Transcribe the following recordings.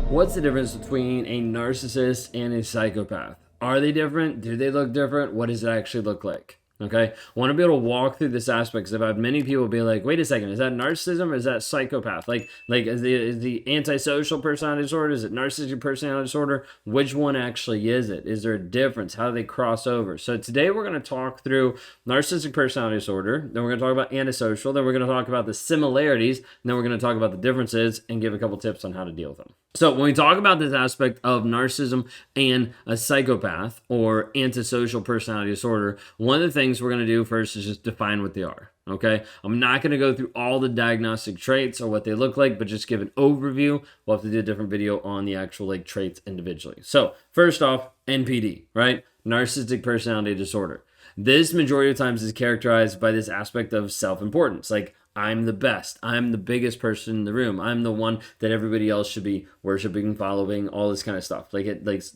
What's the difference between a narcissist and a psychopath? Are they different? Do they look different? What does it actually look like? Okay, I want to be able to walk through this aspect because I've had many people be like, "Wait a second, is that narcissism or is that psychopath? Like is the antisocial personality disorder? Is it narcissistic personality disorder? Which one actually is it? Is there a difference? How do they cross over?" So today we're going to talk through narcissistic personality disorder. Then we're going to talk about antisocial. Then we're going to talk about the similarities. And then we're going to talk about the differences and give a couple tips on how to deal with them. So when we talk about this aspect of narcissism and a psychopath or antisocial personality disorder, one of the things we're going to do first is just define what they are. Okay, I'm not going to go through all the diagnostic traits or what they look like, but just give an overview. We'll have to do a different video on the actual traits individually. So first off, NPD, right? Narcissistic personality disorder. This majority of times is characterized by this aspect of self-importance. Like, I'm the best. I'm the biggest person in the room. I'm the one that everybody else should be worshiping, following, all this kind of stuff. Like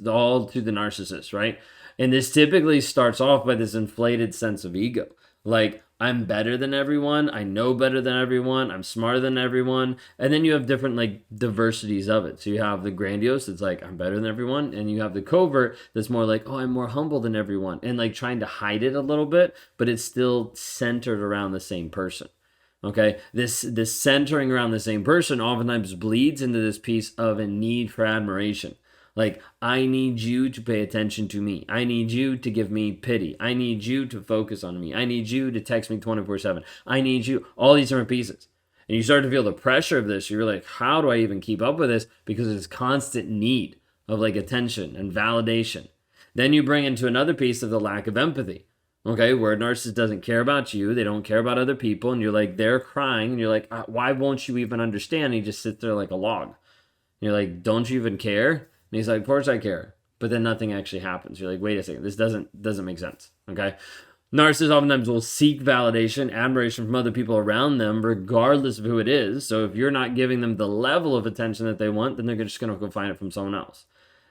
all to the narcissist, right? And this typically starts off by this inflated sense of ego. Like, I'm better than everyone. I know better than everyone. I'm smarter than everyone. And then you have different diversities of it. So you have the grandiose, it's like, I'm better than everyone. And you have the covert that's more like, oh, I'm more humble than everyone. And trying to hide it a little bit, but it's still centered around the same person. Okay, this centering around the same person oftentimes bleeds into this piece of a need for admiration. Like, I need you to pay attention to me. I need you to give me pity. I need you to focus on me. I need you to text me 24/7. I need you, all these different pieces. And you start to feel the pressure of this. You're like, how do I even keep up with this? Because it's constant need of attention and validation. Then you bring into another piece of the lack of empathy. Okay, where a narcissist doesn't care about you, they don't care about other people, and you're like, they're crying, and you're like, why won't you even understand? And he just sits there like a log. And you're like, don't you even care? And he's like, of course I care. But then nothing actually happens. You're like, wait a second, this doesn't make sense. Okay? Narcissists oftentimes will seek validation, admiration from other people around them, regardless of who it is. So if you're not giving them the level of attention that they want, then they're just going to go find it from someone else.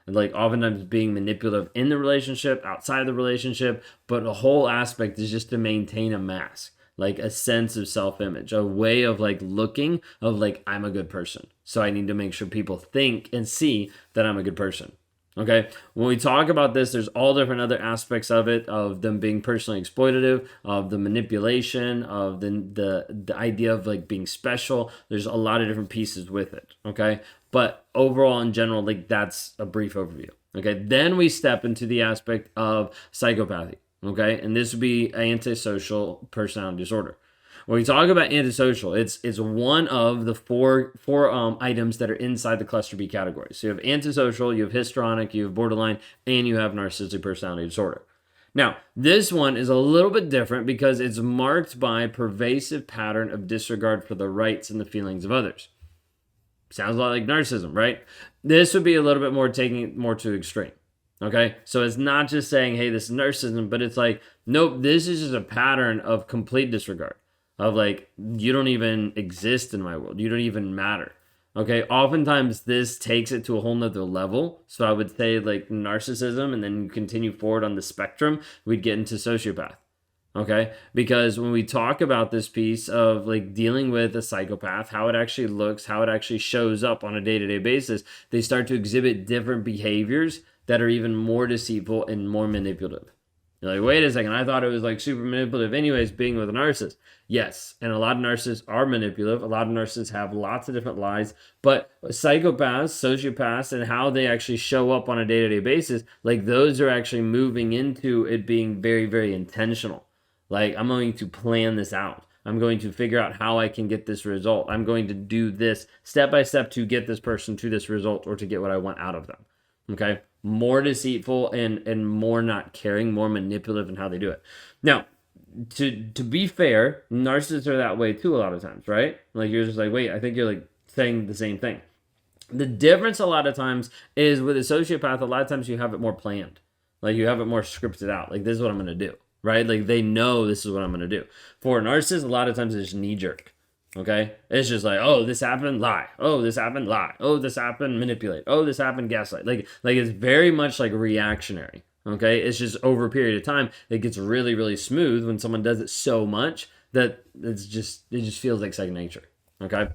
Oftentimes being manipulative in the relationship, outside the relationship, but the whole aspect is just to maintain a mask, like a sense of self-image, a way of looking of I'm a good person. So I need to make sure people think and see that I'm a good person. Okay, when we talk about this, there's all different other aspects of it, of them being personally exploitative, of the manipulation, of the idea of being special. There's a lot of different pieces with it. Okay, but overall, in general, that's a brief overview. Okay, then we step into the aspect of psychopathy. Okay, and this would be antisocial personality disorder. When we talk about antisocial, it's one of the four items that are inside the cluster B category. So you have antisocial, you have histrionic, you have borderline, and you have narcissistic personality disorder. Now, this one is a little bit different because it's marked by a pervasive pattern of disregard for the rights and the feelings of others. Sounds a lot like narcissism, right? This would be a little bit more taking it more to extreme. Okay, so it's not just saying, hey, this is narcissism, but it's like, nope, this is just a pattern of complete disregard. Of you don't even exist in my world. You don't even matter. Okay, oftentimes this takes it to a whole nother level. So I would say narcissism, and then you continue forward on the spectrum, we'd get into sociopath. Okay, because when we talk about this piece of dealing with a psychopath, how it actually looks, how it actually shows up on a day-to-day basis, they start to exhibit different behaviors that are even more deceitful and more manipulative. You're like, wait a second, I thought it was super manipulative anyways, being with a narcissist. Yes, and a lot of narcissists are manipulative. A lot of narcissists have lots of different lies, but psychopaths, sociopaths, and how they actually show up on a day-to-day basis, those are actually moving into it being very, very intentional. I'm going to plan this out. I'm going to figure out how I can get this result. I'm going to do this step by step to get this person to this result or to get what I want out of them. Okay? More deceitful and more not caring, more manipulative in how they do it. Now, to be fair, narcissists are that way too a lot of times, right? You're just wait, I think you're saying the same thing. The difference a lot of times is with a sociopath, a lot of times you have it more planned. You have it more scripted out. This is what I'm going to do, right? They know this is what I'm going to do. For a narcissist, a lot of times it's knee-jerk. Okay? It's just oh, this happened, lie. Oh, this happened, lie. Oh, this happened, manipulate. Oh, this happened, gaslight. It's very much reactionary. Okay? It's just over a period of time, it gets really, really smooth when someone does it so much that it just feels like second nature. Okay.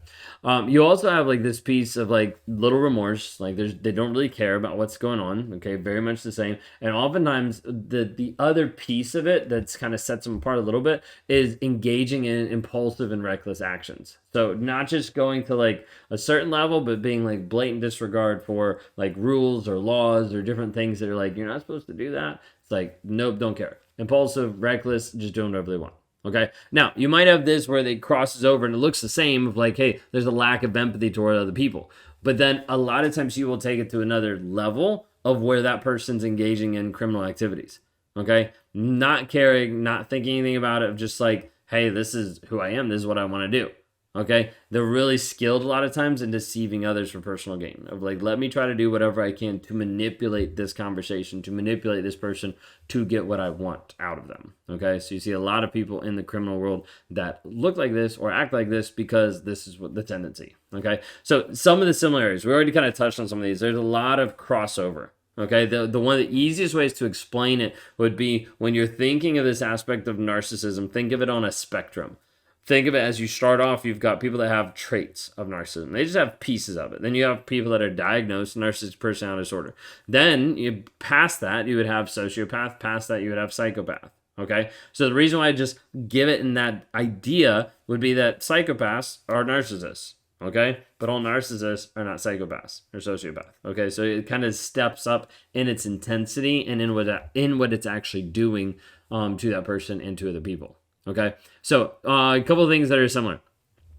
You also have like this piece of like little remorse, like they don't really care about what's going on. Okay, very much the same. And oftentimes the other piece of it that's kind of sets them apart a little bit is engaging in impulsive and reckless actions. So not just going to like a certain level, but being like blatant disregard for like rules or laws or different things that are like you're not supposed to do that. It's like nope, don't care. Impulsive, reckless, just doing whatever they want. Okay. Now, you might have this where they crosses over and it looks the same of like, hey, there's a lack of empathy toward other people. But then a lot of times you will take it to another level of where that person's engaging in criminal activities. Okay. Not caring, not thinking anything about it, just like, hey, this is who I am. This is what I want to do. Okay. They're really skilled a lot of times in deceiving others for personal gain. Of like, let me try to do whatever I can to manipulate this conversation, to manipulate this person to get what I want out of them. Okay. So you see a lot of people in the criminal world that look like this or act like this because this is what the tendency. Okay. So some of the similarities, we already kind of touched on some of these. There's a lot of crossover. Okay, the one of the easiest ways to explain it would be when you're thinking of this aspect of narcissism, think of it on a spectrum. Think of it as you start off, you've got people that have traits of narcissism. They just have pieces of it. Then you have people that are diagnosed narcissistic personality disorder. Then you past that, you would have sociopath. Past that, you would have psychopath. Okay? So the reason why I just give it in that idea would be that psychopaths are narcissists. Okay? But all narcissists are not psychopaths or sociopaths. Okay? So it kind of steps up in its intensity and in what it's actually doing to that person and to other people. Okay, so a couple of things that are similar: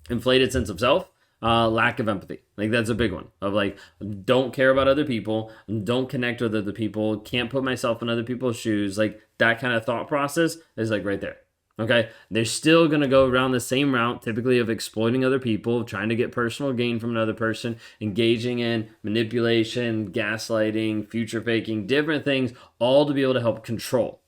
inflated sense of self, lack of empathy. Like that's a big one. Of like, don't care about other people, don't connect with other people, can't put myself in other people's shoes. Like that kind of thought process is like right there. Okay, they're still gonna go around the same route, typically of exploiting other people, trying to get personal gain from another person, engaging in manipulation, gaslighting, future faking, different things, all to be able to help control.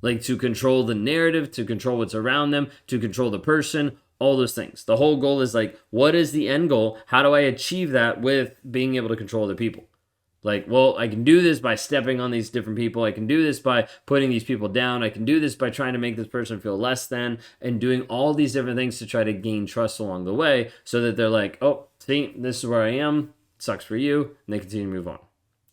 Like to control the narrative, to control what's around them, to control the person, all those things. The whole goal is like, what is the end goal? How do I achieve that with being able to control other people? Like, well, I can do this by stepping on these different people. I can do this by putting these people down. I can do this by trying to make this person feel less than and doing all these different things to try to gain trust along the way so that they're like, oh, see, this is where I am. Sucks for you. And they continue to move on.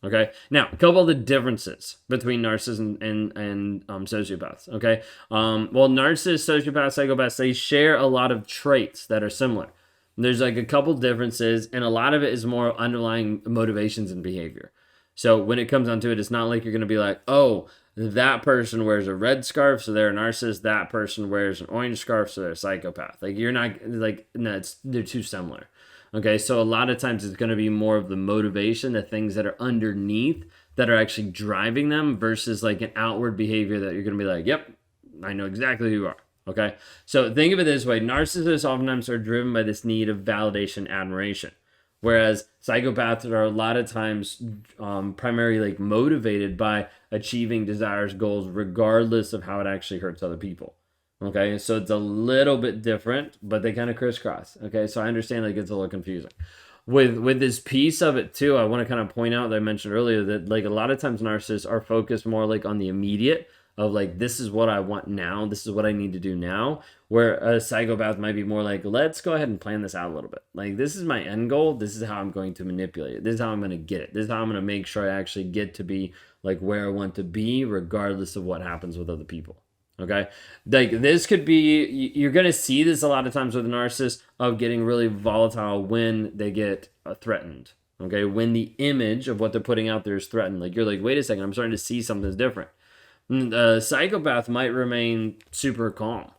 Okay. Now, a couple of the differences between narcissists and sociopaths. Okay. Well, narcissists, sociopaths, psychopaths, they share a lot of traits that are similar. There's like a couple differences, and a lot of it is more underlying motivations and behavior. So when it comes down to it, it's not like you're going to be like, oh, that person wears a red scarf, so they're a narcissist. That person wears an orange scarf, so they're a psychopath. Like you're not like, no, they're too similar. Okay, so a lot of times it's going to be more of the motivation, the things that are underneath that are actually driving them versus like an outward behavior that you're going to be like, yep, I know exactly who you are. Okay, so think of it this way. Narcissists oftentimes are driven by this need of validation, admiration. Whereas psychopaths are a lot of times primarily like motivated by achieving desires, goals, regardless of how it actually hurts other people. Okay, so it's a little bit different, but they kind of crisscross. Okay, so I understand like it's a little confusing. With this piece of it too, I want to kind of point out that I mentioned earlier that like a lot of times narcissists are focused more like on the immediate of like, this is what I want now, this is what I need to do now, where a psychopath might be more like, let's go ahead and plan this out a little bit. Like, this is my end goal, this is how I'm going to manipulate it, this is how I'm going to get it, this is how I'm going to make sure I actually get to be like where I want to be, regardless of what happens with other people. Okay, like this could be, you're going to see this a lot of times with a narcissist of getting really volatile when they get threatened. Okay, when the image of what they're putting out there is threatened. Like you're like, wait a second, I'm starting to see something's different. A psychopath might remain super calm.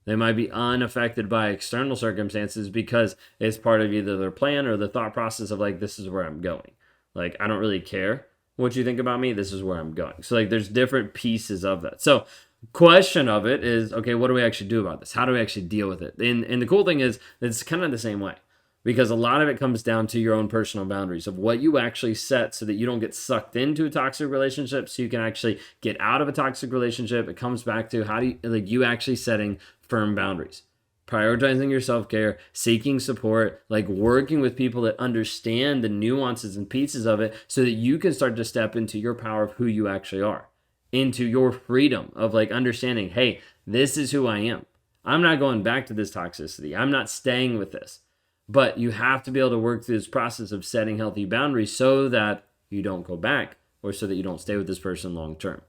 They might be unaffected by external circumstances because it's part of either their plan or the thought process of like, this is where I'm going. Like, I don't really care what you think about me. This is where I'm going. So like there's different pieces of that. So question of it is, okay, what do we actually do about this? How do we actually deal with it? And the cool thing is it's kind of the same way, because a lot of it comes down to your own personal boundaries of what you actually set so that you don't get sucked into a toxic relationship, so you can actually get out of a toxic relationship. It comes back to how do you, like, you actually setting firm boundaries, prioritizing your self-care, seeking support, like working with people that understand the nuances and pieces of it so that you can start to step into your power of who you actually are, into your freedom of like understanding, hey, this is who I am. I'm not going back to this toxicity. I'm not staying with this. But you have to be able to work through this process of setting healthy boundaries so that you don't go back or so that you don't stay with this person long term.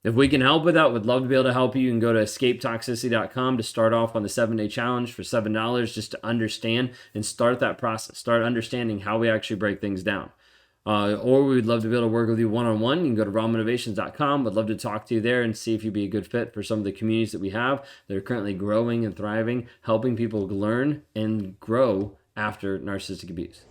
If we can help with that, we'd love to be able to help you. You can go to escapetoxicity.com to start off on the 7-day challenge for $7 just to understand and start that process. Start understanding how we actually break things down. Or we would love to be able to work with you one-on-one. You can go to rawmotivations.com. We'd love to talk to you there and see if you'd be a good fit for some of the communities that we have that are currently growing and thriving, helping people learn and grow after narcissistic abuse.